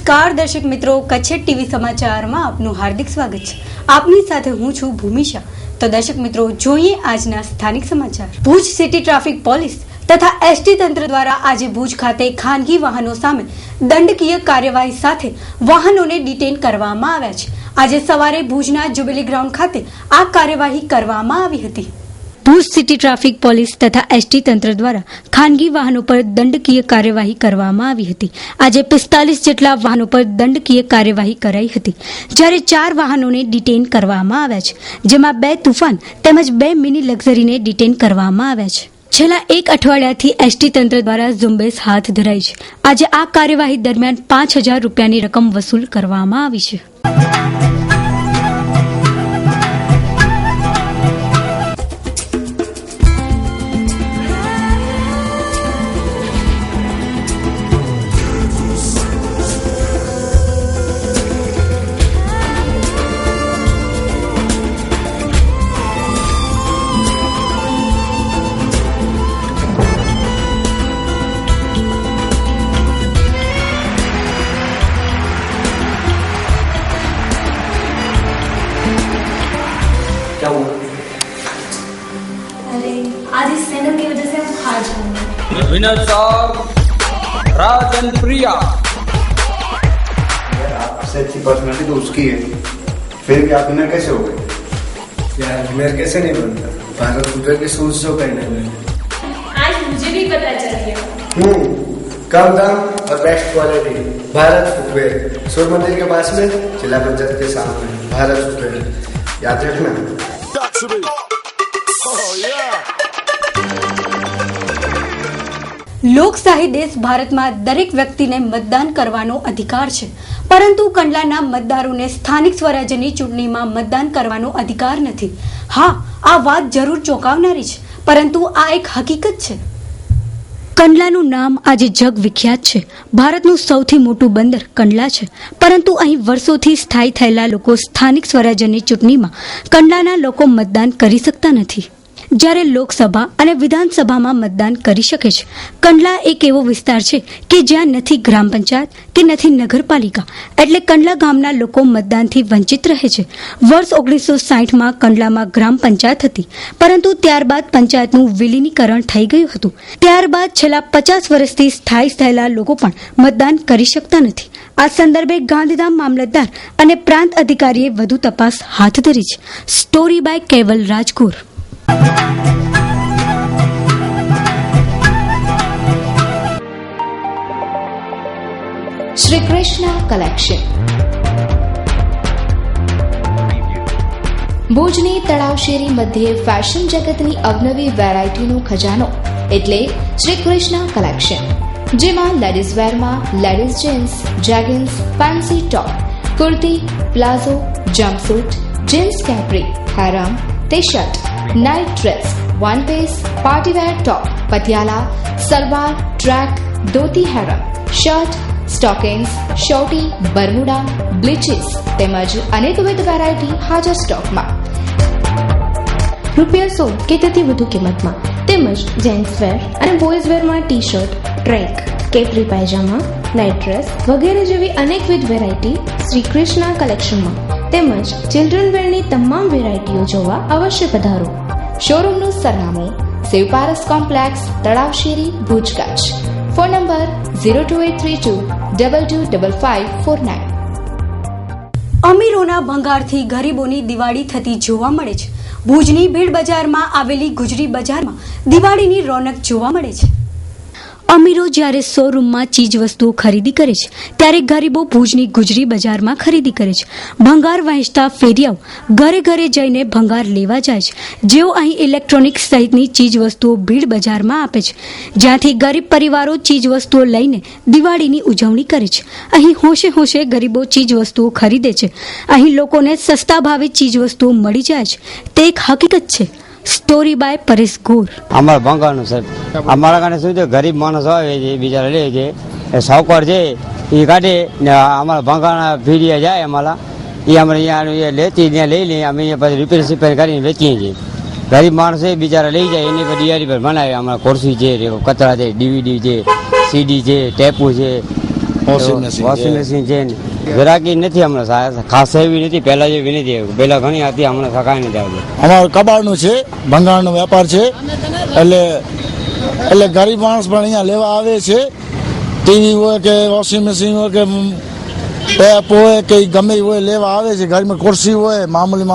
નમસ્કાર દર્શક મિત્રો, કચ્છ ટીવી સમાચારમાં આપનું હાર્દિક સ્વાગત છે। આપની સાથે હું છું ભૂમિશા। તો દર્શક મિત્રો, જોઈએ આજના સ્થાનિક સમાચાર। ભુજ સિટી ટ્રાફિક પોલીસ તથા એસટી તંત્ર દ્વારા આજે ભુજ ખાતે ખાનગી વાહનો સામે દંડકીય કાર્યવાહી સાથે વાહનોને ડિટેન કરવામાં આવ્યા છે। આજે સવારે ભુજના જ્યુબિલી ગ્રાઉન્ડ ખાતે આ કાર્યવાહી કરવામાં આવી હતી। ભુજ સિટી ટ્રાફિક પોલીસ તથા એસટી તંત્ર દ્વારા ખાનગી વાહનો પર દંડકીય કાર્યવાહી કરવામાં આવી હતી। આજે 45 જેટલા વાહનો પર દંડકીય કાર્યવાહી કરાઈ હતી, જ્યારે 4 વાહનોને ડિટેન કરવામાં આવ્યા છે, જેમાં 2 તુફાન તેમજ 2 મિની લક્ઝરીને ડિટેન કરવામાં આવ્યા છે। છેલ્લા 1 અઠવાડિયાથી એસટી તંત્ર દ્વારા ઝુંબેશ હાથ ધરાઈ છે। આજે આ કાર્યવાહી દરમિયાન 5000 રૂપિયાની રકમ વસૂલ કરવામાં આવી છે। क्या हुआ? अरे आज इस स्टैंडअप की वजह से हम हार जाएंगे। विनर साहब, राजन प्रिया। आपसे अच्छी पर्सनालिटी तो उसकी है, फिर भी आप विनर कैसे हो गए? यार विनर कैसे नहीं बनता, भारत फुटवेयर के शूज जो पहने हुए। आज मुझे भी पता चल गया। कम दाम और बेस्ट क्वालिटी, भारत फुटवेयर, सूर्य मंदिर के पास में, जिला पंचायत के सामने, भारत फुटवेयर, याद रखना। લોકશાહી દેશ ભારતમાં દરેક વ્યક્તિને મતદાન કરવાનો અધિકાર છે, પરંતુ કંડલાના મતદારોને સ્થાનિક સ્વરાજ્યની ચૂંટણીમાં મતદાન કરવાનો અધિકાર નથી। હા, આ વાત જરૂર ચોંકાવનારી છે, પરંતુ આ એક હકીકત છે। કંડલાનું નામ આજે જગ વિખ્યાત છે। ભારતનું સૌથી મોટું બંદર કંડલા છે, પરંતુ અહીં વર્ષોથી સ્થાયી થયેલા લોકો સ્થાનિક સ્વરાજ્યની ચૂંટણીમાં કંડલાના લોકો મતદાન કરી શકતા નથી, જ્યારે લોકસભા અને વિધાનસભામાં મતદાન કરી શકે છે। કંડલા એક એવો વિસ્તાર છે કે જ્યાં નથી ગ્રામ પંચાયત કે નથી નગરપાલિકા, એટલે કંડલા ગામના લોકો મતદાનથી વંચિત રહે છે। વર્ષ 1960માં કંડલામાં ગ્રામ પંચાયત હતી, પરંતુ ત્યારબાદ પંચાયતનું વિલીનીકરણ થઈ ગયું હતું। ત્યારબાદ છેલ્લા 50 વર્ષથી સ્થાયી થયેલા લોકો પણ મતદાન કરી શકતા નથી। આ સંદર્ભે ગાંધીધામ મામલતદાર અને પ્રાંત અધિકારીએ વધુ તપાસ હાથ ધરી છે। સ્ટોરી બાય કેવલ રાજગોર। શ્રી કૃષ્ણ કલેક્શન ભુજની તળાવ શેરી મધ્યે ફેશન જગતની અવનવી વેરાયટીનો ખજાનો એટલે શ્રી કૃષ્ણ કલેક્શન, જેમાં લેડીઝ વેરમાં ladies jeans, jeggings, fancy top, kurti, palazzo, jumpsuit, jeans capri, harem, T shirt, night dress, one piece, party wear top, Patiala, salwar, track, dhoti, harem, shirt, stockings, shorty, bermuda, breeches તેમજ અનેકવિધ વેરાયટી હાજર સ્ટોકમાં। ₹100 કે તેથી વધુ કિંમતમાં તેમજ જેન્ટ્સ વેર અને બોયઝ વેરમાં T shirt, track, capri pyjama, night dress વગેરે જેવી અનેકવિધ વેરાયટી શ્રી કૃષ્ણ કલેક્શનમાં તેમજ ચિલ્ડ્રન વેરની તમામ વેરાયટીઓ જોવા અવશ્ય પધારો। શોરૂમનું સરનામું શિવપારસ કોમ્પ્લેક્સ, તળાવ શેરી, ભુજ, કચ્છ। Phone number 02832225549। અમીરોના ભંગારથી ગરીબોની દિવાળી થતી જોવા મળે છે। ભુજની ભીડ બજારમાં આવેલી ગુજરી બજારમાં દિવાળીની રોનક જોવા મળે છે। અમીરો જ્યારે શોરૂમમાં ચીજ વસ્તુઓ ખરીદી કરે છે, ત્યારે ગરીબો ભુજની ગુજરી બજારમાં ખરીદી કરે છે। ભંગાર વહેંચતા ફેરિયાઓ ઘરે ઘરે જઈને ભંગાર લેવા જાય છે, જેઓ અહીં ઇલેક્ટ્રોનિક્સ સહિતની ચીજ વસ્તુઓ ભીડ બજારમાં આપે છે, જ્યાંથી ગરીબ પરિવારો ચીજ વસ્તુઓ લઈને દિવાળીની ઉજવણી કરે છે। અહીં હોશે હોશે ગરીબો ચીજ વસ્તુઓ ખરીદે છે। અહીં લોકોને સસ્તા ભાવે ચીજ વસ્તુઓ મળી જાય છે, તે એક હકીકત છે। સ્ટોરી બાય પરેશ ગોર। અમારા ભંગારનું સાહેબ, અમારા કારણે શું છે, ગરીબ માણસ આવે છે, બિચારા લે છે, એ સાવકાર છે, એ કાઢે ને અમારા ભંગારના ફીરિયા જાય અમારા, એ અમે અહીંયા લેતી ત્યાં લઈ લઈએ, અમે અહીંયા પછી રિપેર કરીને વેચીએ છીએ। ગરીબ માણસો બિચારા લઈ જાય, એની પર દિવાળી પર બનાવે। અમારા ખુરશી છે, કચરા છે, DVD છે, CD છે, ટેપુ છે, વોશિંગ મશીન છે ને જરાકી નથી હમણાં ખાસ એવી નથી, પહેલા જેવી નથી. પહેલા ઘણી હતી, હમણાં સકાય નથી આવતી. અમારું કબાડનું છે, ભંગાણનો વેપાર છે, એટલે ગરીબ માણસ પણ અહીંયા લેવા આવે છે. ટીવી હોય કે વોશિંગ મશીન હોય કે ટેપ હોય કે ગમે હોય લેવા આવે છે. ઘરમાં ખુરશી હોય મામૂલી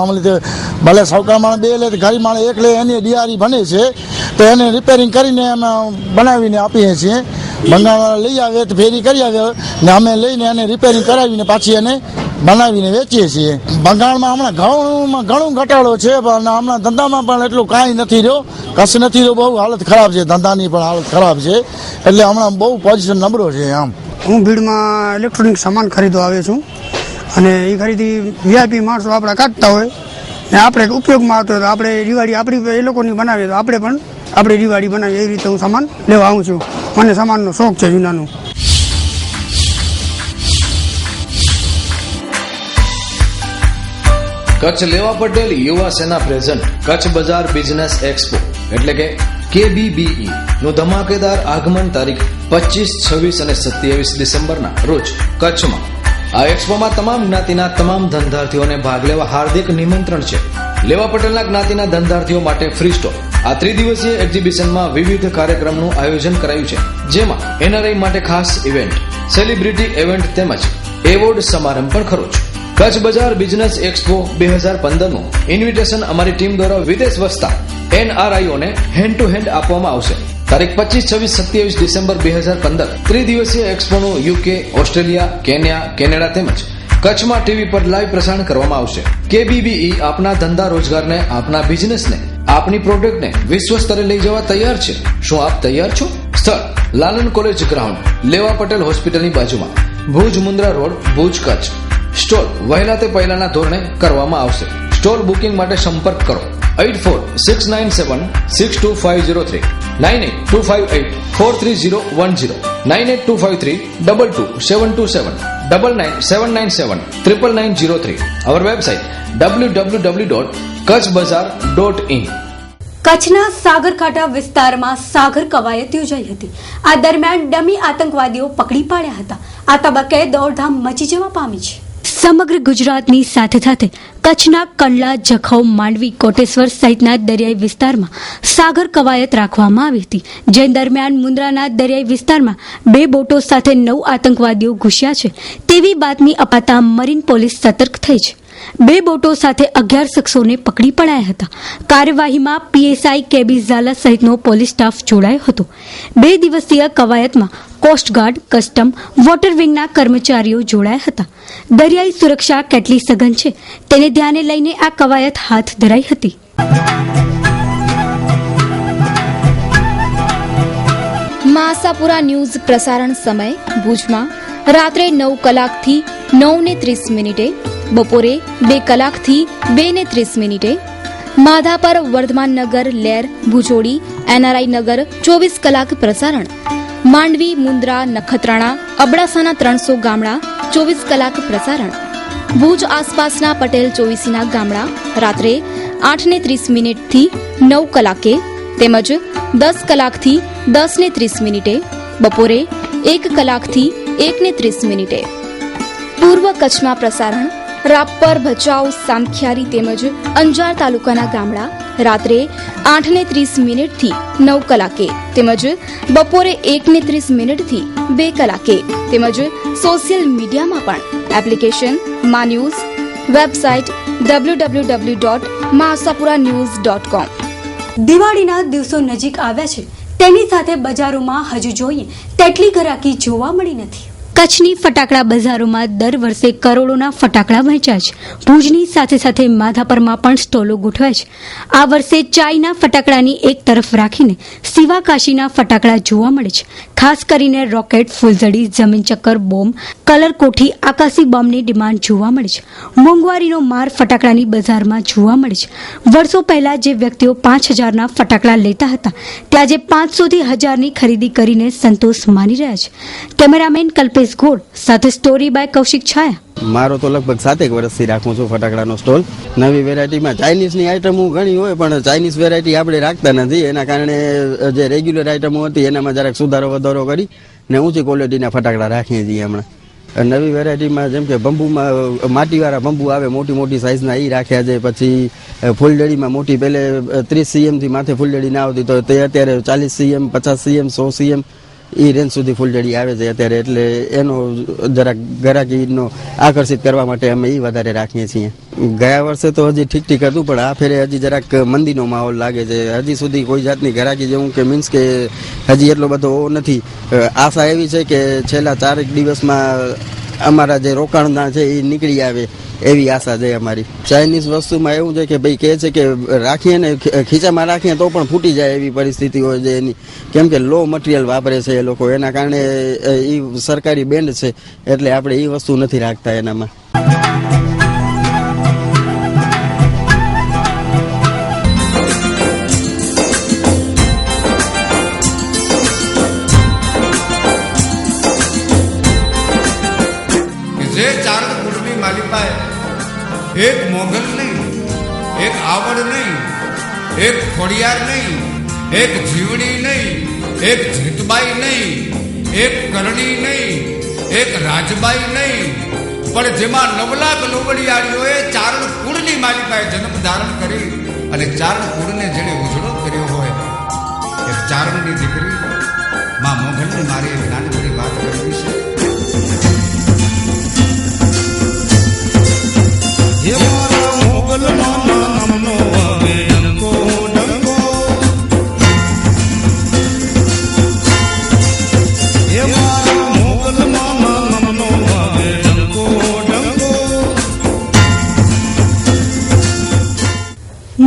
ભલે સૌકાર માણસ 2 લે તો ગરીબ માણસ 1 લે, એની ડિયારી બને છે તો એને રિપેરિંગ કરીને અમે બનાવીને આપીએ છીએ. બંગાળવાળા લઈ આવે તો ફેરી કરી આવે ને અમે લઈને એને રિપેરિંગ કરાવીને પાછી એને બનાવીને વેચીએ છીએ. બંગાળમાં હમણાં ઘણું ઘટાડો છે, પણ હમણાં ધંધામાં પણ એટલું કાંઈ નથી રહ્યો, કશ નથી રહ્યો. બહુ હાલત ખરાબ છે, ધંધાની પણ હાલત ખરાબ છે. એટલે હમણાં બહુ પોઝિશન નબળો છે. આમ હું ભીડમાં ઇલેક્ટ્રોનિક સામાન ખરીદવા આવ્યો છું, અને એ ખરીદી વીઆઈપી માણસો આપણે કાઢતા હોય ને આપણે ઉપયોગમાં આવતો હોય તો આપણે દિવાળી આપણી એ લોકોની બનાવીએ તો આપણે પણ આપણે દિવાળી બનાવીએ. એ રીતે હું સામાન લેવા આવું છું. મને સામાનનો શોખ છે જૂનાનું. કચ્છ લેવા પટેલ યુવા સેના પ્રેઝન્ટ કચ્છ બજાર બિઝનેસ એક્સપો એટલે કે KBBE નું ધમાકેદાર આગમન તારીખ 25, 26 અને 27 ડિસેમ્બરના રોજ કચ્છમાં. આ એક્સપોમાં તમામ જ્ઞાતિના તમામ ધંધાર્થીઓને ભાગ લેવા હાર્દિક નિમંત્રણ છે. લેવા પટેલના જ્ઞાતિના ધંધાર્થીઓ માટે ફ્રી સ્ટોલ. આ ત્રિદિવસીય એક્ઝિબિશનમાં વિવિધ કાર્યક્રમનું આયોજન કરાયું છે, જેમાં NRI માટે ખાસ ઇવેન્ટ, સેલિબ્રિટી ઇવેન્ટ તેમજ એવોર્ડ સમારંભ પણ ખરો છે. કચ્છ બજાર બિઝનેસ એક્સપો 2015 નું ઇન્વિટેશન અમારી ટીમ દ્વારા વિદેશ વસતા NRIઓને હેન્ડ ટુ હેન્ડ આપવામાં આવશે. તારીખ 25, 26, 27 ડિસેમ્બર 2015 ત્રિદિવસીય એક્સપોનું UK, ઓસ્ટ્રેલિયા, કેન્યા, કેનેડા તેમજ કચ્છમાં ટીવી પર લાઈવ પ્રસારણ કરવામાં આવશે. KBBE આપના ધંધા રોજગારને, આપના બિઝનેસને, આપની પ્રોડક્ટને વિશ્વ સ્તરે લઈ જવા તૈયાર છે. શું આપ તૈયાર છો? સ્થળ લાલન કોલેજ ગ્રાઉન્ડ, લેવા પટેલ હોસ્પિટલની બાજુમાં, ભુજ મુન્દ્રા રોડ, ભુજ, કચ્છ. સ્ટોલ વહેલા તે પહેલાના ધોરણે કરવામાં આવશે. સ્ટોલ બુકિંગ માટે સંપર્ક કરો 8469762503, 9825843010, 9825322727, 999797 Our website www.kachbazar.in. કચ્છના સાગરકાંઠા વિસ્તારમાં સાગર કવાયત યોજાઈ હતી. આ દરમિયાન ડમી આતંકવાદીઓ પકડી પાડ્યા હતા. આ તબક્કે દોડધામ મચી જવા પામી છે. સમગ્ર ગુજરાતની સાથે સાથે કચ્છના કંડલા, જખૌ, માંડવી, કોટેશ્વર સહિતના દરિયાઈ વિસ્તારમાં સાગર કવાયત રાખવામાં આવી હતી. જે દરમિયાન મુન્દ્રાના દરિયાઈ વિસ્તારમાં 2 બોટો સાથે 9 આતંકવાદીઓ ઘૂસ્યા છે તેવી બાતમી અપાતા મરીન પોલીસ સતર્ક થઈ છે. 2 બોટો સાથે 11 શખ્સોને પકડી પડાયા હતા. કાર્યવાહીમાં PSI KB ઝાલા સહિતનો પોલીસ સ્ટાફ જોડાયો હતો. 2 દિવસીય કવાયતમાં કોસ્ટગાર્ડ, કસ્ટમ, વોટર વિંગના કર્મચારીઓ જોડાયા હતા. દરિયાઈ સુરક્ષા કેટલી સઘન છે તેને ધ્યાને લઈને આ કવાયત હાથ ધરાઈ હતી. આશાપુરા ન્યૂઝ પ્રસારણ સમય ભુજમાં રાત્રે 9 કલાકથી 9:30, બપોરે 2 કલાકથી 2:30, માધાપર, વર્ધમાન નગર, લેર, ભુજોડી, NRI નગર 24 કલાક પ્રસારણ, માંડવી, મુન્દ્રા, નખત્રાણા, અબડાસાના 300 ગામડા 24 કલાક પ્રસારણ, ભુજ આસપાસના પટેલ ચોવીસીના ગામડા રાત્રે 8:30 થી 9 કલાકે તેમજ 10 કલાકથી 10:30, બપોરે 1 કલાકથી 1:30. પૂર્વ કચ્છમાં પ્રસારણ રાપર, ભચાઉ, સામખિયારી તેમજ અંજાર તાલુકાના ગામડા રાત્રે 8:30 થી 9 કલાકે તેમજ બપોરે 1:30 થી 2 કલાકે તેમજ સોશિયલ મીડિયામાં પણ એપ્લિકેશન મા ન્યૂઝ, વેબસાઇટ www.maasapuranews.com. દિવાળીના દિવસો નજીક આવ્યા છે, તેની સાથે બજારોમાં હજુ જોઈએ તેટલી ઘરાકી જોવા મળી નથી. કચ્છની ફટાકડા બજારોમાં દર વર્ષે કરોડોના ફટાકડા વહેંચાય છે. ભુજની સાથે સાથે માધાપરમાં પણ સ્ટોલો ગોઠવાય છે. આ વર્ષે ચાઈના ફટાકડાની એક તરફ રાખીને સિવાકાશીના ફટાકડા જોવા મળે છે. ખાસ કરીને રોકેટ, ફૂલઝડી, જમીન ચક્કર બોમ્બ, કલર કોઠી, આકાશી બોમ્બની ડિમાન્ડ જોવા મળે છે. મોંઘવારીનો માર ફટાકડાની બજારમાં જોવા મળે છે. વર્ષો પહેલા જે વ્યક્તિઓ 5000ના ફટાકડા લેતા હતા તે આજે 500 થી 1000ની ખરીદી કરીને સંતોષ માની રહ્યા છે. કેમેરામેન કલ્પેશ ગોળ સાથે સ્ટોરી બાય કૌશિક છાયા. મારો તો લગભગ 7 વર્ષથી રાખું છું ફટાકડાનો સ્ટોલ. નવી વેરાયટીમાં ચાઇનીઝની આઈટમો ઘણી હોય, પણ ચાઇનીઝ વેરાયટી આપણે રાખતા નથી. એના કારણે જે રેગ્યુલર આઈટમો હતી એનામાં જરાક સુધારો વધારો કરી ને ઊંચી ક્વોલિટીના ફટાકડા રાખીએ છીએ હમણાં. નવી વેરાયટીમાં જેમ કે બંબુમાં માટીવાળા બંબુ આવે મોટી મોટી સાઇઝના એ રાખ્યા છે. પછી ફૂલડડીમાં મોટી પહેલે 30 CM થી માથે ફૂલડડી ના આવતી તો તે અત્યારે 40 CM 50 CM 100 CM એ રેન્જ સુધી ફૂલડડી આવે છે અત્યારે. એટલે એનો જરાક ગ્રાહકીનો આકર્ષિત કરવા માટે અમે એ વધારે રાખીએ છીએ. ગયા વર્ષે તો હજી ઠીક ઠીક હતું, પણ આ ફેરે હજી જરાક મંદીનો માહોલ લાગે છે. હજી સુધી કોઈ જાતની ગ્રાહકી જેવું કે મીન્સ કે હજી એટલો બધો નથી. આશા એવી છે કે છેલ્લા 4 દિવસમાં અમારા જે રોકાણના છે એ નીકળી આવે એવી આશા છે અમારી. ચાઇનીઝ વસ્તુમાં એવું છે કે ભાઈ કહે છે કે રાખીએ ને ખીચામાં રાખીએ તો પણ ફૂટી જાય એવી પરિસ્થિતિ હોય છે એની, કેમ કે લો મટીરિયલ વાપરે છે એ લોકો. એના કારણે એ સરકારી બેન્ડ છે એટલે આપણે એ વસ્તુ નથી રાખતા એનામાં. एक मोगल नहीं, एक आवड़ नहीं, एक खोड़ियार नहीं, एक जीवड़ी नहीं, एक झीतबाई नहीं, एक करणी नहीं, एक રાજબાઈ નહીં, પણ જેમાં 9 લાખ લોબડિયાળીઓએ ચારણ કુળની માલિકાએ જન્મ ધારણ કરી અને ચારણ કુળને જેણે ઉજળો કર્યો હોય એક ચારણની દીકરી માં મોગલની મારી એક નાનકડી વાત કરવી છે. મોગલ નામનો આવે અંકો ડંકો, એ મારા મોગલ નામનો આવે અંકો ડંકો.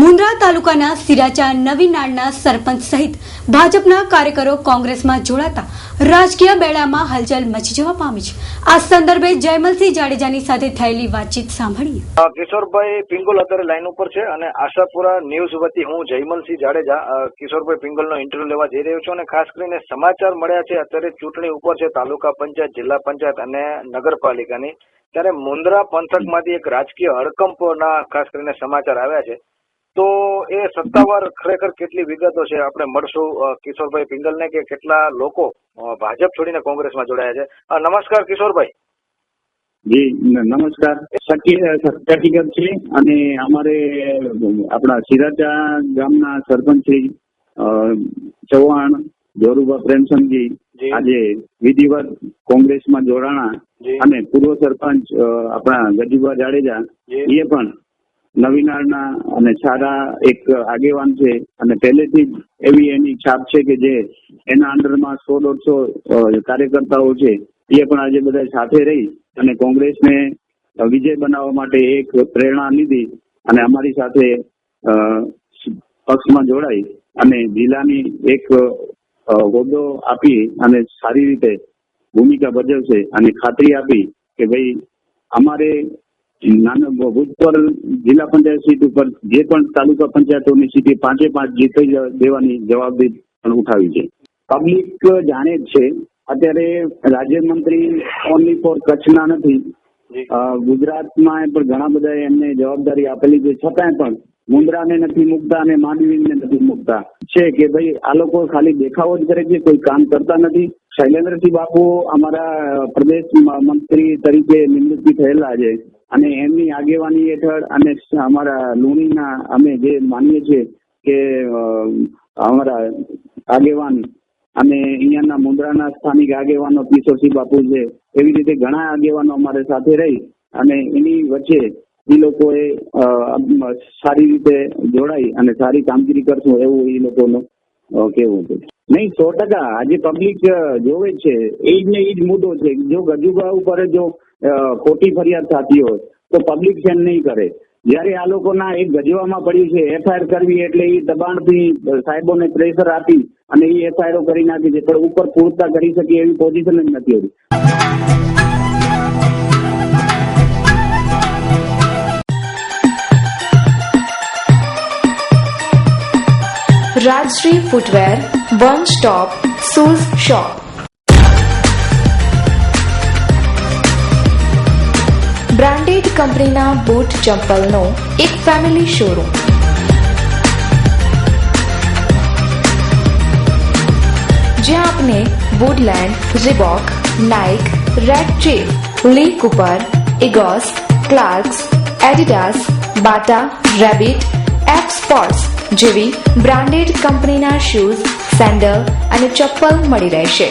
મુન્દ્રા તાલુકાના સિરાચા નવી નાળના સરપંચ સહિત ભાજપના કાર્યકરો કોંગ્રેસમાં જોડાતા રાજકીય બેડામાં હલચલ મચી જવા પામી છે. આ સંદર્ભે જયમલસિંહ જાડેજાની સાથે થયેલી વાતચીત સાંભળીએ. કિશોરભાઈ પિંગોલ અત્યારે લાઈન ઉપર છે અને આશાપુરા ન્યૂઝ વતી હું જયમલસિંહ જાડેજા કિશોરભાઈ પિંગોલનો ઇન્ટરવ્યુ લેવા જઈ રહ્યો છું અને ખાસ કરીને સમાચાર મળ્યા છે અત્યારે ચૂંટણી ઉપર છે તાલુકા પંચાયત, જિલ્લા પંચાયત અને નગરપાલિકાની. ત્યારે મુન્દ્રા પંથકમાંથી એક રાજકીય હડકંપના ખાસ કરીને સમાચાર આવ્યા છે. તો એ સત્તાવાર ખરેખર કેટલી વિગતો છે આપણે મળશું કિશોરભાઈ પિંગલને કે કેટલા લોકો ભાજપ છોડીને કોંગ્રેસમાં જોડાયા છે. નમસ્કાર કિશોરભાઈ. જી નમસ્કાર. હકીકત છે અને અમારે આપણા સિરાચા ગામના સરપંચ શ્રી ચૌહાણ જોરુભા પ્રેમચંદજી આજે વિધિવત કોંગ્રેસમાં જોડાણા અને પૂર્વ સરપંચ આપણા ગજુભા જાડેજા એ પણ નવીનાળના અને સારા એક આગેવાન છે અને પહેલેથી જ એવી એની છાપ છે કે જે એના અંડરમાં 100-150 કાર્યકર્તાઓ છે એ પણ આજે બધા સાથે રહી અને કોંગ્રેસને વિજય બનાવવા માટે એક પ્રેરણા લીધી અને અમારી સાથે પક્ષમાં જોડાઈ અને જિલ્લાની એક હોદ્દો આપી અને સારી રીતે ભૂમિકા ભજવશે અને ખાતરી આપી કે ભાઈ અમારે ભૂતપૂર્વ જિલ્લા પંચાયત સીટ ઉપર જે પણ તાલુકા પંચાયતોની સીટ 5-5 જીતી દેવાની જવાબદારી પણ ઉઠાવી છે. પબ્લિક જાણે જ છે અત્યારે રાજ્યમંત્રી ઓનલી ફોર કચ્છના નથી, ગુજરાતમાં પણ ઘણા બધા એમને જવાબદારી આપેલી છે, છતાંય પણ મુન્દ્રાને નથી મૂકતા અને માંડવીને નથી મૂકતા. છે કે ભાઈ આ લોકો ખાલી દેખાવો જ કરે છે, કોઈ કામ કરતા નથી. શૈલેન્દ્રસિંહ બાપુ અમારા પ્રદેશ મંત્રી તરીકે નિમણૂક થયેલા છે અને એમની આગેવાની હેઠળ અને અમારા લુણીના અમે જે માનીએ છીએ કે અમારા આગેવાન અને અહીંયાના મુન્દ્રાના સ્થાનિક આગેવાનો કિશોરસિંહ બાપુ છે, એવી રીતે ઘણા આગેવાનો અમારે સાથે રહી અને એની વચ્ચે એ લોકોએ સારી રીતે જોડાઈ અને સારી કામગીરી કરશું એવું એ લોકોનું કેવું છે. નહીં 100% આજે પબ્લિક જોવે છે એ જ ને એ જ મુદ્દો છે. જો ગજુભા ઉપર જો ખોટી ફરિયાદ થતી હોય તો પબ્લિક સેન નહીં કરે. જયારે આ લોકોના એક ગજવામાં પડ્યું છે FIR કરવી એટલે એ દબાણથી સાહેબોને પ્રેશર આપી અને એ FIR કરી નાખી છે, પણ ઉપર પૂરતા કરી શકે એવી પોઝિશન જ નથી હોતી. Rajshree footwear one stop shoes shop. Branded કંપનીના બૂટ ચંપલનો એક ફેમિલી શોરૂમ. જ્યાં આપને Woodland, Reebok, Nike, Red Chief, Lee Cooper, Egoss, Clarks, Adidas, Bata, Rabbit, F Sports જેવી બ્રાન્ડેડ કંપનીના શૂઝ, સેન્ડલ અને ચપ્પલ મળી રહેશે.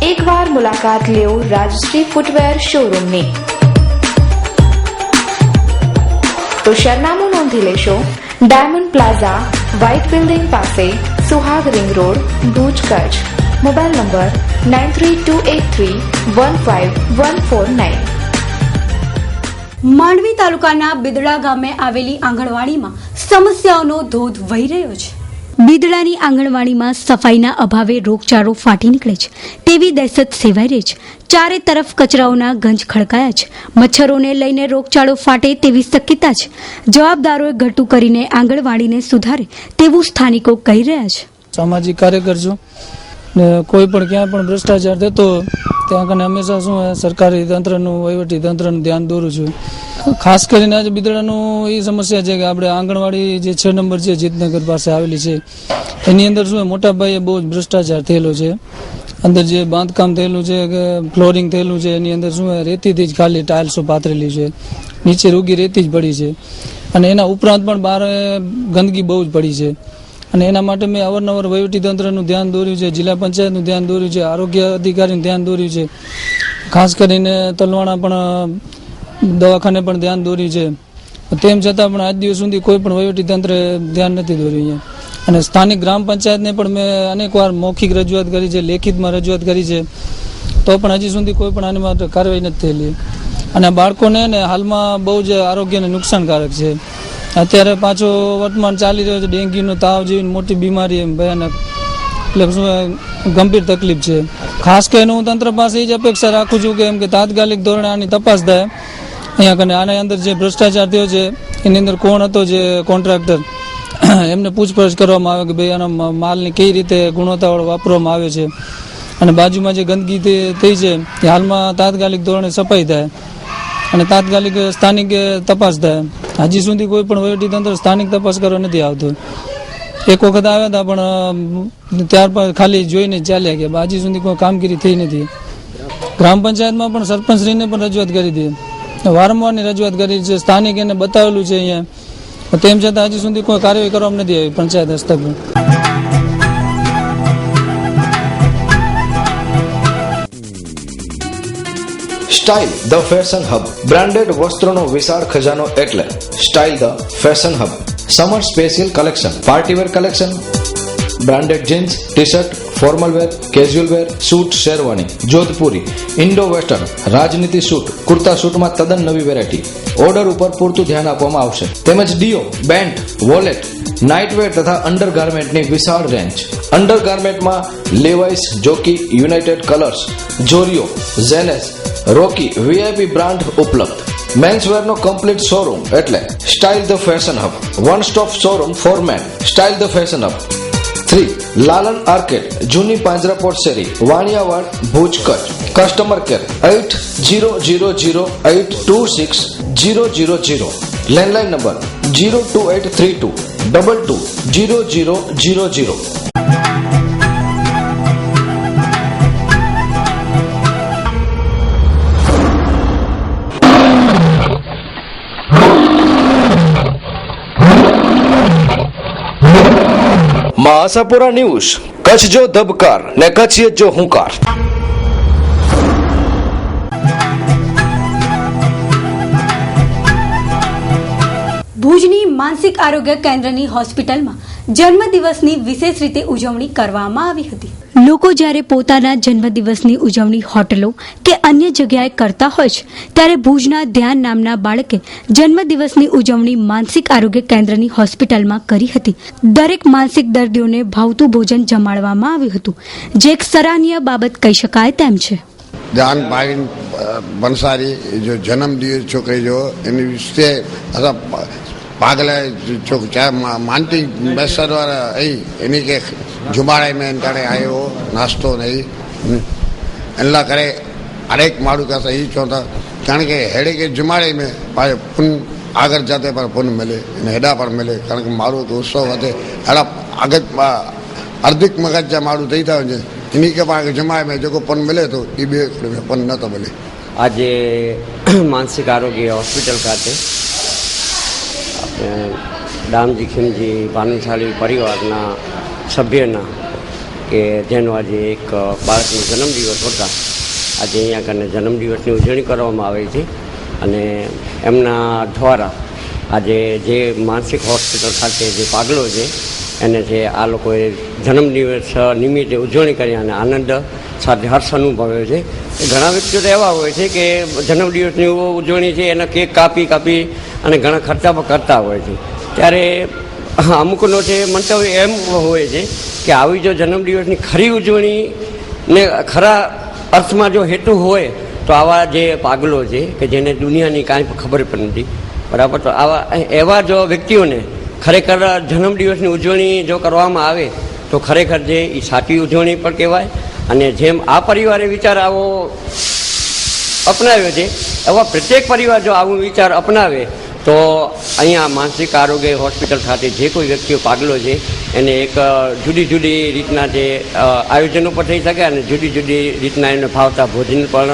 એકવાર મુલાકાત લેવો રાજશ્રી ફૂટવેર શોરૂમની. તો સરનામું નોંધી લેશો. ડાયમંડ પ્લાઝા, વ્હાઇટ બિલ્ડિંગ પાસે, Suhag ring road, Bhuj, Kutch. Mobile number 9328315149. Mandvi તાલુકાના બિદડા ગામે આવેલી આંગણવાડીમાં સમસ્યાઓનો ધોધ વહી રહ્યો છે. બિદડાની આંગણવાડીમાં સફાઈના અભાવે રોગચાળો ફાટી નીકળે છે તેવી દહેશત સેવાઈ રહી છે. ચારે તરફ કચરાઓના ગંજ ખડકાયા છે. મચ્છરોને લઈને રોગચાળો ફાટે તેવી શક્યતા છે. જવાબદારોએ ઘટું કરીને આંગણવાડીને સુધારે તેવું સ્થાનિકો કહી રહ્યા છે. સામાજિક કાર્યકર છું ને કોઈ પણ ક્યાંય પણ ભ્રષ્ટાચાર થતો ત્યાં કને હંમેશા શું સરકારી તંત્રનું, વહીવટી તંત્રનું ધ્યાન દોરું છું. ખાસ કરીને આજે બિદડાનું એ સમસ્યા છે કે આપણે આંગણવાડી જે 6 નંબર છે જીતનગર પાસે આવેલી છે એની અંદર શું મોટા પાયે બહુ જ ભ્રષ્ટાચાર થયેલો છે. અંદર જે બાંધકામ થયેલું છે કે ફ્લોરિંગ થયેલું છે એની અંદર શું રેતીથી જ ખાલી ટાઇલ્સો પાથરેલી છે, નીચે રૂગી રેતી જ પડી છે અને એના ઉપરાંત પણ બહાર ગંદકી બહુ જ પડી છે. અને એના માટે મેં અવારનવાર વહીવટીતંત્રનું ધ્યાન દોર્યું છે, જિલ્લા પંચાયતનું ધ્યાન દોર્યું છે, આરોગ્ય અધિકારીનું ધ્યાન દોર્યું છે, ખાસ કરીને તલવાણા પણ દવાખાને પણ ધ્યાન દોર્યું છે. તેમ છતાં પણ આજ દિવસ સુધી કોઈ પણ વહીવટીતંત્રે ધ્યાન નથી દોર્યું. અને સ્થાનિક ગ્રામ પંચાયતને પણ મેં અનેકવાર મૌખિક રજૂઆત કરી છે, લેખિતમાં રજૂઆત કરી છે, તો પણ હજી સુધી કોઈ પણ આની માટે કાર્યવાહી નથી થયેલી. અને બાળકોને ને હાલમાં બહુ જ આરોગ્યને નુકસાનકારક છે. અત્યારે પાછો વર્તમાન ચાલી રહ્યો છે ડેન્ગ્યુનો તાવ જેવી મોટી બીમારી એમ ભયાનક, એટલે શું ગંભીર તકલીફ છે. ખાસ કરીને હું તંત્ર પાસે એ જ અપેક્ષા રાખું છું કે એમ કે તાત્કાલિક ધોરણે આની તપાસ થાય. અહીંયા કને આની અંદર જે ભ્રષ્ટાચાર થયો છે એની અંદર કોણ હતો જે કોન્ટ્રાક્ટર, એમને પૂછપરછ કરવામાં આવે કે ભાઈ આનો માલની કઈ રીતે ગુણવત્તાવાળો વાપરવામાં આવે છે. અને બાજુમાં જે ગંદકી થઈ છે એ હાલમાં તાત્કાલિક ધોરણે સફાઈ થાય અને તાત્કાલિક સ્થાનિક તપાસ થાય. હજી સુધી કોઈ પણ વહીવટીતંત્ર સ્થાનિક તપાસ કરવા નથી આવતું. એક વખત આવ્યા હતા પણ ત્યારબાદ ખાલી જોઈને ચાલ્યા ગયા. હજી સુધી કોઈ કામગીરી થઈ નથી. ગ્રામ પંચાયતમાં પણ સરપંચશ્રીને પણ રજૂઆત કરી હતી, વારંવારની રજૂઆત કરી છે, સ્થાનિક એને બતાવેલું છે અહીંયા, તેમ છતાં હજી સુધી કોઈ કાર્યવાહી કરવામાં નથી આવી પંચાયત હસ્તક. Style the fashion hub, branded વસ્ત્રોનો વિશાળ ખજાનો એટલે style the fashion hub. Summer special collection, party wear collection, branded jeans, T shirt, formal wear, casual wear, suit, sherwani, Jodhpuri, Indo western, રાજનીતિ સૂટ, કુર્તા સૂટમાં તદ્દન નવી વેરાયટી. ઓર્ડર ઉપર પૂરતું ધ્યાન આપવામાં આવશે. તેમજ ડીઓ, બેન્ટ, વોલેટ, નાઇટવેર તથા અંડરગાર્મેન્ટની વિશાળ રેન્જ. અંડરગાર્મેન્ટમાં લેવાઇસ, જોકી, યુનાઇટેડ કલર્સ, જોરિયો, ઝેનેસ, રોકી, વીઆઈપી બ્રાન્ડ ઉપલબ્ધ. મેન્સવેરનો કમ્પ્લીટ શોરૂમ એટલે style the fashion hub. One stop showroom for men, style the fashion hub. 3. Lalan Arcade, જૂની પાંજરાપોળ શેરી, Vaniyawad, Bhuj, Kutch. Customer care 8000826000. Landline number 02832220000. Ashapura news, Kutch જો ધબકાર ને કચ્છિયત જો હુંકાર. ભુજની માનસિક આરોગ્ય કેન્દ્રની હોસ્પિટલમાં જન્મદિવસની વિશેષ રીતે ઉજવણી કરવામાં આવી હતી. લોકો જ્યારે પોતાના જન્મદિવસની ઉજવણી હોટલો કે અન્ય જગ્યાએ કરતા હોય છે ત્યારે ભુજના ધ્યાન નામના બાળકે જન્મદિવસની ઉજવણી માનસિક આરોગ્ય કેન્દ્રની હોસ્પિટલમાં કરી હતી. દરેક માનસિક દર્દીઓને ભાવતું ભોજન જમાડવામાં આવ્યું હતું, જે એક સરાહનીય બાબત કહી શકાય તેમ છે. ધ્યાન પાવીન બંસારી જો જન્મદિવસ છોકરી જો એની વિશે પાગલે માનતી બેસરવાળા એની કે જુમાड़े में ताणे आयो नास्तो नहीं अल्लाह करे हर एक माण्हू का सही चवंदा कारण के अहिड़े के जुमाड़े में पंहिंजो पुन આગળ જાતે પણ પુન મળે અને હેડા પણ મળે કારણ કે મારું તો ઉત્સવ વધે હેડા આગળ આર્થિક મગજ જે મારું થઈ થાય છે એની કે પણ જમાય મેં જો પુન મળે તો એ બે પુન નહોતો મળે. આજે માનસિક આરોગ્ય હોસ્પિટલ ખાતે દામજી ખીમજી ભાનુશાલી પરિવારના સભ્યના કે જેનો આજે એક બાળકનો જન્મદિવસ હતા, આજે અહીંયા કને જન્મદિવસની ઉજવણી કરવામાં આવે છે અને એમના દ્વારા આજે જે માનસિક હોસ્પિટલ ખાતે જે પાગલો છે એને જે આ લોકોએ જન્મદિવસ નિમિત્તે ઉજવણી કરી અને આનંદ સાથે હર્ષ અનુભવ્યો છે. ઘણા વ્યક્તિઓ તો એવા હોય છે કે જન્મદિવસની ઉજવણી છે એને કેક કાપી અને ઘણા ખર્ચા પણ કરતા હોય છે. ત્યારે અમુકનો છે મંતવ્ય એમ હોય છે કે આવી જો જન્મદિવસની ખરી ઉજવણીને ખરા અર્થમાં જો હેતુ હોય તો આવા જે પાગલો છે કે જેને દુનિયાની કાંઈ પણ ખબર પણ નથી, બરાબર, તો આવા એવા જો વ્યક્તિઓને ખરેખર જન્મદિવસની ઉજવણી જો કરવામાં આવે તો ખરેખર જે એ સાચી ઉજવણી પણ કહેવાય. અને જેમ આ પરિવારે વિચાર આવો અપનાવ્યો છે એવા પ્રત્યેક પરિવાર જો આવો વિચાર અપનાવે તો અહીંયા માનસિક આરોગ્ય હોસ્પિટલ ખાતે જે કોઈ વ્યક્તિઓ પાગલો છે એને એક જુદી જુદી રીતના જે આયોજનો પણ થઈ શકે અને જુદી જુદી રીતના એને ભાવતા ભોજન પણ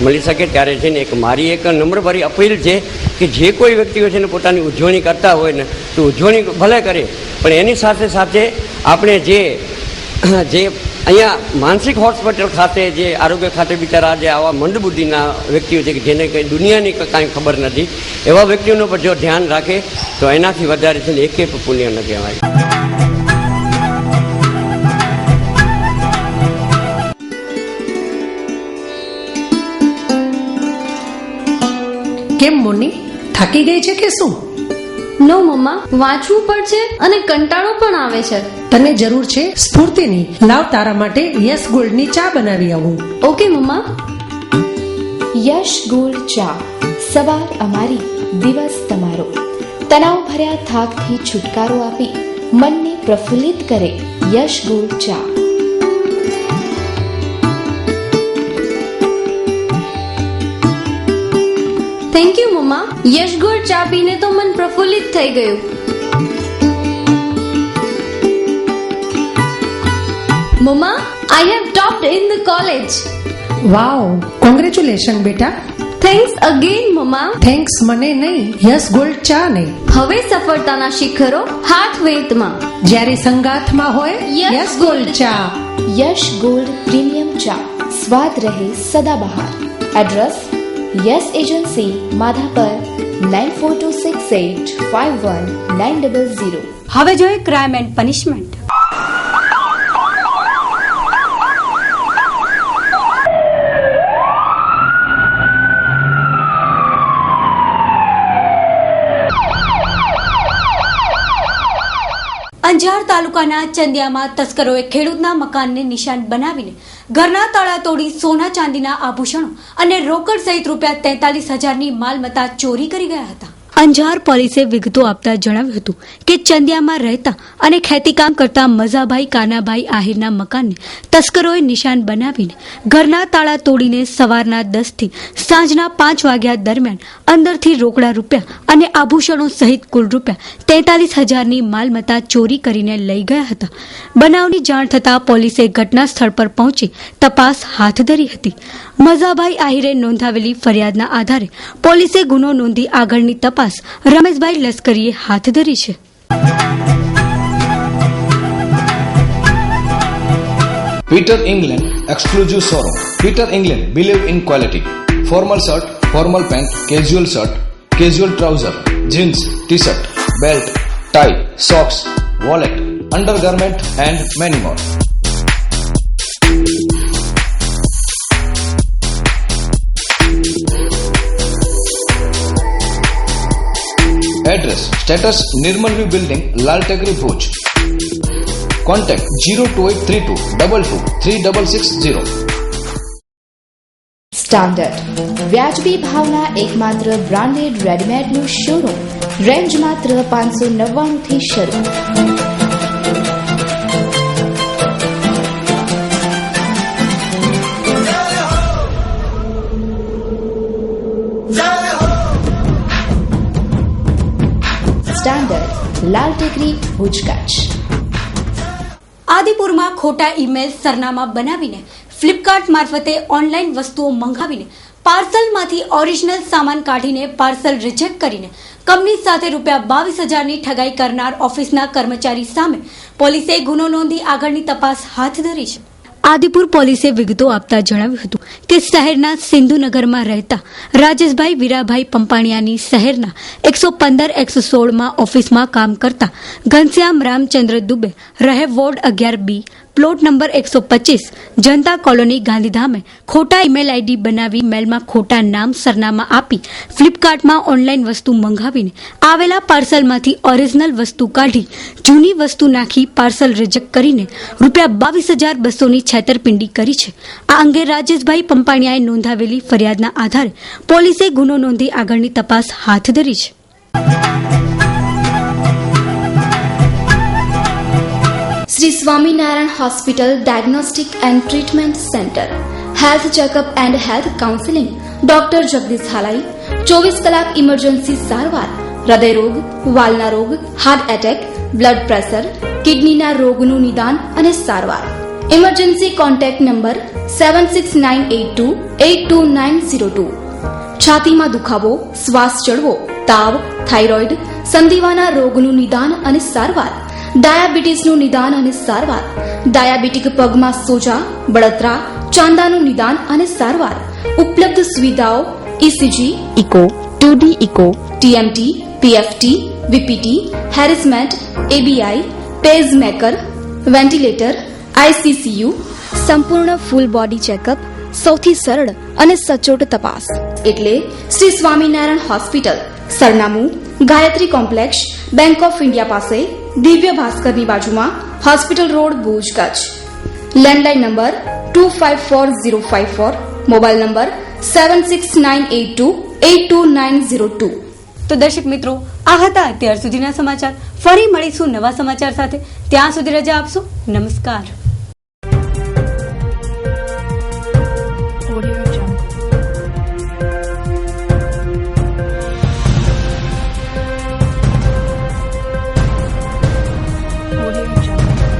મળી શકે. ત્યારે છે ને એક મારી એક નમ્રભરી અપીલ છે કે જે કોઈ વ્યક્તિઓ છે ને પોતાની ઉજવણી કરતા હોય ને તો ઉજવણી ભલે કરે પણ એની સાથે સાથે આપણે જે અહીંયા માનસિક હોસ્પિટલ ખાતે જે આરોગ્ય ખાતે બિચારા જે આવા મંદબુદ્ધિના વ્યક્તિઓ છે કે જેને કંઈ દુનિયાની કાંઈ ખબર નથી એવા વ્યક્તિઓનું પણ જો ધ્યાન રાખે તો એનાથી વધારે છે ને એકે પુણ્ય ન કહેવાય. કેમ મોની, થાકી ગઈ છે કે શું? નો મમ્મા, વાંચવું પડશે અને કંટાળો પણ આવે છે. તને જરૂર છે સ્ફૂર્તિની. લાવ તારા માટે યસ ગોલ્ડની ચા બનાવી આવું. ઓકે મમ્મા. યશ ગોલ્ડ ચા, સવાર અમારી, દિવસ તમારો. તણાવ ભર્યા થાકથી છુટકારો આપી મનને પ્રફુલ્લિત કરે યશ ગોલ્ડ ચા. થેન્ક યુ મમ્મા. યશ ગોલ્ડ ચા પીને તો મન પ્રફુલ્લિત થઈ ગયું. મમ્મા, I have topped in the college. Wow, congratulations બેટા. થેન્ક્સ અગેન મમ્મા. થેન્ક્સ મને નહીં, યસ ગોલ્ડ ચા ને. હવે સફળતાના શિખરો હાથ વેતમાં, જ્યારે સંગાથમાં હોય યસ ગોલ્ડ ચા. યશ ગોલ્ડ પ્રીમિયમ ચા, સ્વાદ રહે સદાબહાર. Address yes agency, Madhapar, 9426851900. હવે જોઈએ ક્રાઇમ એન્ડ પનિશમેન્ટ. અંજાર તાલુકાના ચંદિયામાં તસ્કરોએ ખેડૂતના મકાનને નિશાન બનાવીને ઘરના તાળા તોડી સોના ચાંદીના આભૂષણો અને રોકડ સહિત ₹43,000ની માલમત્તા ચોરી કરી ગયા હતા. અંજાર પોલીસે વિગતો આપતા જણાવ્યું હતું કે ચંદિયામાં રહેતા અને ખેતીકામ કરતા મઝાભાઈ કાનાભાઈ આહિરના મકાનને તસ્કરોએ નિશાન બનાવીને ઘરના તાળા તોડીને સવારના 10 થી સાંજના 5 વાગ્યા દરમિયાન અંદરથી રોકડા રૂપિયા અને આભૂષણો સહિત કુલ ₹43,000ની માલમત્તા ચોરી કરીને લઈ ગયા હતા. બનાવની જાણ થતાં પોલીસે ઘટના સ્થળ પર પહોંચી તપાસ હાથ ધરી હતી. મઝાભાઈ આહિરે નોંધાવેલી ફરિયાદના આધારે પોલીસે ગુનો નોંધી આગળની તપાસ રમેશભાઈ લશ્કરીએ હાથ ધરી છે. Peter England exclusive showroom. Peter England believe in quality. Formal shirt, formal pant, casual shirt, casual trouser, jeans, t-shirt, belt, tie, socks, wallet, undergarment and many more. Address Status Nirmal View Building, Lal Tekri, Bhuj. Contact 02832 223660. Standard વ્યાજબી ભાવના એકમાત્ર branded રેડીમેડનું showroom. Range માત્ર 599 થી શરૂ. દીકરી ભુજ કચ્છ. આદિપુરમાં ખોટા email સરનામા બનાવીને Flipkart મારફતે ઓનલાઈન વસ્તુઓ મંગાવીને પાર્સલમાંથી ઓરિજિનલ સામાન કાઢીને પાર્સલ રિજેક્ટ કરીને કંપની સાથે ₹22,000ની ઠગાઈ કરનાર ઓફિસના કર્મચારી સામે પોલીસે ગુનો નોંધી આગળની તપાસ હાથ ધરી છે. આદિપુર પોલીસે વિગતો આપતા જણાવ્યું હતું કે શહેરના સિંધુનગરમાં રહેતા રાજેશભાઈ વીરાભાઈ પંપાણિયાની શહેરના 115-116 ઓફિસમાં કામ કરતા ઘનશ્યામ રામચંદ્ર દુબે રહે વોર્ડ 11B પ્લોટ નંબર 125 જનતા કોલોની ગાંધીધામે ખોટા ઈમેલ આઈડી બનાવી મેલમાં ખોટા નામ સરનામા આપી ફ્લિપકાર્ટમાં ઓનલાઈન વસ્તુ મંગાવીને આવેલા પાર્સલમાંથી ઓરિજિનલ વસ્તુ કાઢી જૂની વસ્તુ નાખી પાર્સલ રિજેક્ટ કરીને ₹22,200ની છેતરપિંડી કરી છે. આ અંગે રાજેશભાઈ પંપાણિયાએ નોંધાવેલી ફરિયાદના આધારે પોલીસે ગુનો નોંધી આગળની તપાસ હાથ ધરી છે. Shri Swaminarayan hospital diagnostic and treatment centre, health checkup and health counselling, doctor Jagdish Halai, 24 કલાક ઇમરજન્સી સારવાર, હૃદયરોગ, વાલના રોગ, હાર્ટ એટેક, બ્લડ પ્રેશર, કિડનીના રોગનું નિદાન અને સારવાર. Emergency contact number 7698282902. છાતીમાં દુખાવો, શ્વાસ ચડવો, તાવ, થાઇરોઇડ, સંધિવાના રોગનું નિદાન અને સારવાર, ડાયાબિટીસનું નિદાન અને સારવાર, ડાયાબિટીક પગમાં સોજા, બળતરા, ચાંદાનું નિદાન અને સારવાર. ઉપલબ્ધ સુવિધાઓ ECG, echo, 2D echo, TMT, PFT, VPT, harassment, ABI, pacemaker, ventilator, ICCU, સંપૂર્ણ ફૂલ બોડી ચેકઅપ, સૌથી સરળ અને સચોટ તપાસ એટલે શ્રી સ્વામિનારાયણ હોસ્પિટલ. સરનામું Gayatri complex, bank of India પાસે, દિવ્ય ભાસ્કરની બાજુમાં, hospital road, Bhuj, Kutch. Landline number 254054, mobile number 7698282902. તો દર્શક મિત્રો, આ હતા અત્યાર સુધીના સમાચાર. ફરી મળીશું નવા સમાચાર સાથે. ત્યાં સુધી રજા આપશો. નમસ્કાર. Audio Jungle.